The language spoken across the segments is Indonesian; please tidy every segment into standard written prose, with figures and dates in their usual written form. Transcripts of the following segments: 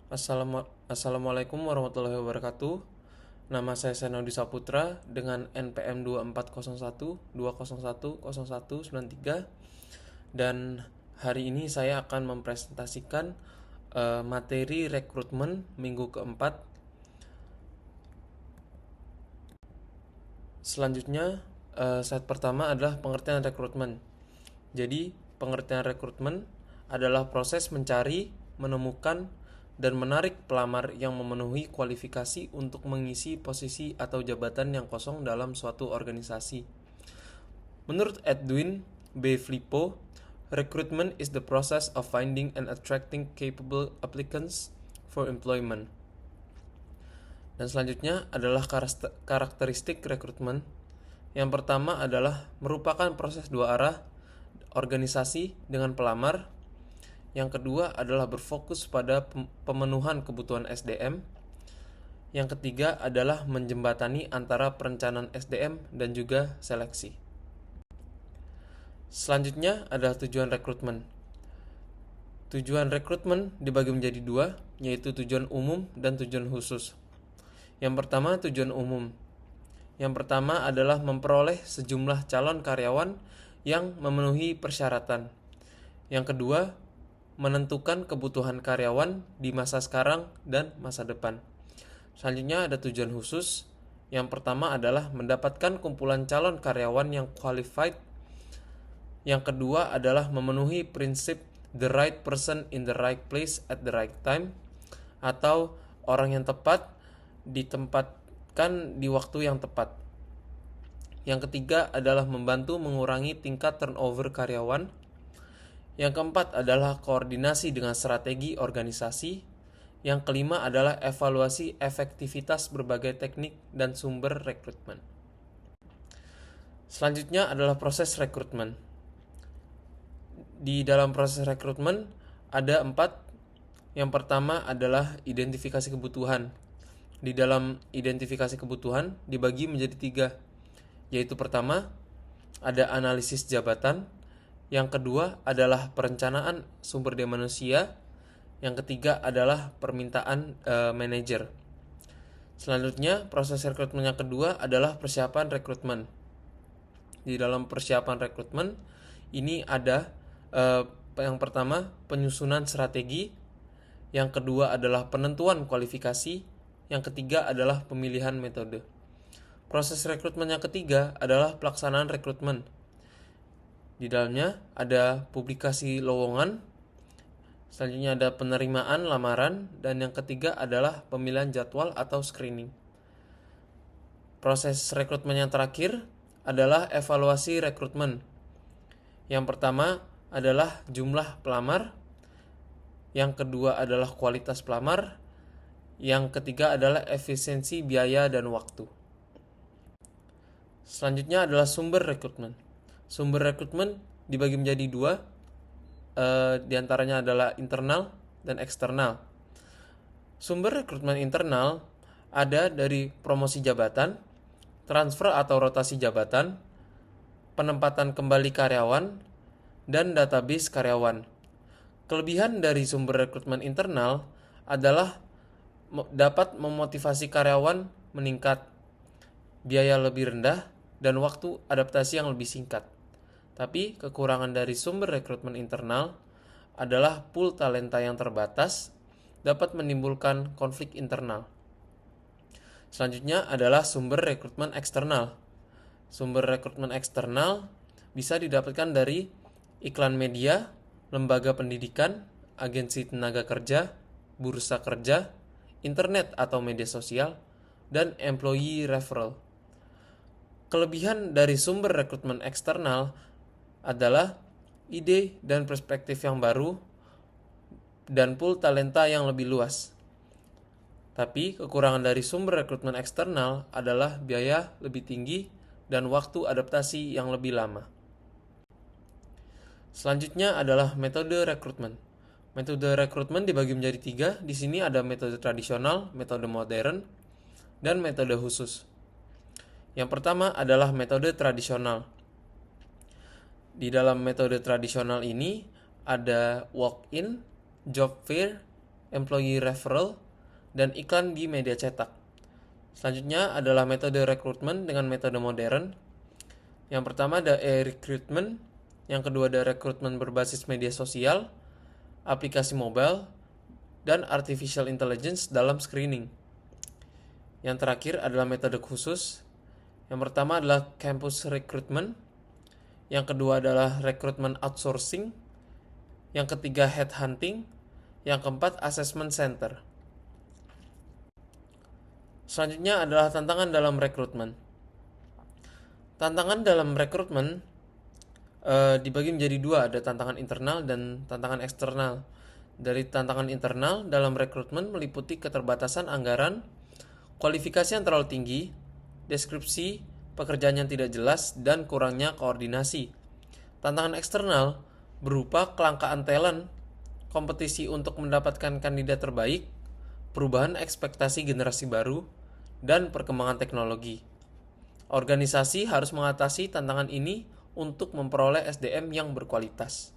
Assalamualaikum warahmatullahi wabarakatuh. Nama saya Senodi Saputra dengan NPM 240120101993 dan hari ini saya akan mempresentasikan materi rekrutmen minggu keempat. Selanjutnya, slide pertama adalah pengertian rekrutmen. Jadi, pengertian rekrutmen adalah proses mencari, menemukan, dan menarik pelamar yang memenuhi kualifikasi untuk mengisi posisi atau jabatan yang kosong dalam suatu organisasi. Menurut Edwin B. Flippo, recruitment is the process of finding and attracting capable applicants for employment. Dan selanjutnya adalah karakteristik rekrutmen. Yang pertama adalah merupakan proses dua arah organisasi dengan pelamar. Yang kedua adalah berfokus pada pemenuhan kebutuhan SDM. Yang ketiga adalah menjembatani antara perencanaan SDM dan juga seleksi. Selanjutnya adalah tujuan rekrutmen. Tujuan rekrutmen dibagi menjadi dua, yaitu tujuan umum dan tujuan khusus. Yang pertama, tujuan umum. Yang pertama adalah memperoleh sejumlah calon karyawan yang memenuhi persyaratan. Yang kedua, menentukan kebutuhan karyawan di masa sekarang dan masa depan. Selanjutnya ada tujuan khusus. Yang pertama adalah mendapatkan kumpulan calon karyawan yang qualified. Yang kedua adalah memenuhi prinsip the right person in the right place at the right time, atau orang yang tepat ditempatkan di waktu yang tepat. Yang ketiga adalah membantu mengurangi tingkat turnover karyawan. Yang keempat adalah koordinasi dengan strategi organisasi. Yang kelima adalah evaluasi efektivitas berbagai teknik dan sumber rekrutmen. Selanjutnya adalah proses rekrutmen. Di dalam proses rekrutmen ada 4. Yang pertama adalah identifikasi kebutuhan. Di dalam identifikasi kebutuhan dibagi menjadi 3, yaitu pertama ada analisis jabatan. Yang kedua adalah perencanaan sumber daya manusia. Yang ketiga adalah permintaan manajer. Selanjutnya, proses rekrutmen yang kedua adalah persiapan rekrutmen. Di dalam persiapan rekrutmen ini ada yang pertama penyusunan strategi. Yang kedua adalah penentuan kualifikasi. Yang ketiga adalah pemilihan metode. Proses rekrutmen yang ketiga adalah pelaksanaan rekrutmen. Di dalamnya ada publikasi lowongan, selanjutnya ada penerimaan lamaran, dan yang ketiga adalah pemilihan jadwal atau screening. Proses rekrutmen yang terakhir adalah evaluasi rekrutmen. Yang pertama adalah jumlah pelamar, yang kedua adalah kualitas pelamar, yang ketiga adalah efisiensi biaya dan waktu. Selanjutnya adalah sumber rekrutmen. Sumber rekrutmen dibagi menjadi 2, diantaranya adalah internal dan eksternal. Sumber rekrutmen internal ada dari promosi jabatan, transfer atau rotasi jabatan, penempatan kembali karyawan, dan database karyawan. Kelebihan dari sumber rekrutmen internal adalah dapat memotivasi karyawan meningkat, biaya lebih rendah, dan waktu adaptasi yang lebih singkat. Tapi kekurangan dari sumber rekrutmen internal adalah pool talenta yang terbatas, dapat menimbulkan konflik internal. Selanjutnya adalah sumber rekrutmen eksternal. Sumber rekrutmen eksternal bisa didapatkan dari iklan media, lembaga pendidikan, agensi tenaga kerja, bursa kerja, internet atau media sosial, dan employee referral. Kelebihan dari sumber rekrutmen eksternal adalah ide dan perspektif yang baru dan pool talenta yang lebih luas. Tapi kekurangan dari sumber rekrutmen eksternal adalah biaya lebih tinggi dan waktu adaptasi yang lebih lama. Selanjutnya adalah metode rekrutmen. Metode rekrutmen dibagi menjadi 3. Di sini ada metode tradisional, metode modern, dan metode khusus. Yang pertama adalah metode tradisional. Di dalam metode tradisional ini ada walk-in, job fair, employee referral, dan iklan di media cetak. Selanjutnya adalah metode rekrutmen dengan metode modern. Yang pertama ada e-recruitment, yang kedua ada rekrutmen berbasis media sosial, aplikasi mobile, dan artificial intelligence dalam screening. Yang terakhir adalah metode khusus. Yang pertama adalah campus recruitment, yang kedua adalah rekrutmen outsourcing, yang ketiga headhunting, yang keempat assessment center. Selanjutnya adalah tantangan dalam rekrutmen. Tantangan dalam rekrutmen dibagi menjadi dua, ada tantangan internal dan tantangan eksternal. Dari tantangan internal dalam rekrutmen meliputi keterbatasan anggaran, kualifikasi yang terlalu tinggi, deskripsi pekerjaan yang tidak jelas, dan kurangnya koordinasi. Tantangan eksternal berupa kelangkaan talent, kompetisi untuk mendapatkan kandidat terbaik, perubahan ekspektasi generasi baru, dan perkembangan teknologi. Organisasi harus mengatasi tantangan ini untuk memperoleh SDM yang berkualitas.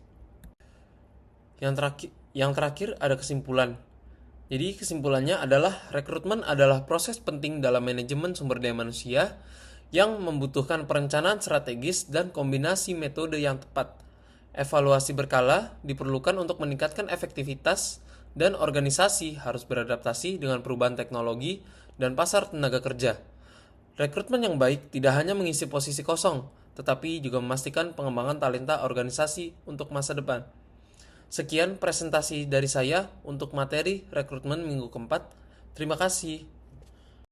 Yang terakhir ada kesimpulan. Jadi kesimpulannya adalah rekrutmen adalah proses penting dalam manajemen sumber daya manusia yang membutuhkan perencanaan strategis dan kombinasi metode yang tepat. Evaluasi berkala diperlukan untuk meningkatkan efektivitas, dan organisasi harus beradaptasi dengan perubahan teknologi dan pasar tenaga kerja. Rekrutmen yang baik tidak hanya mengisi posisi kosong, tetapi juga memastikan pengembangan talenta organisasi untuk masa depan. Sekian presentasi dari saya untuk materi rekrutmen minggu keempat. Terima kasih.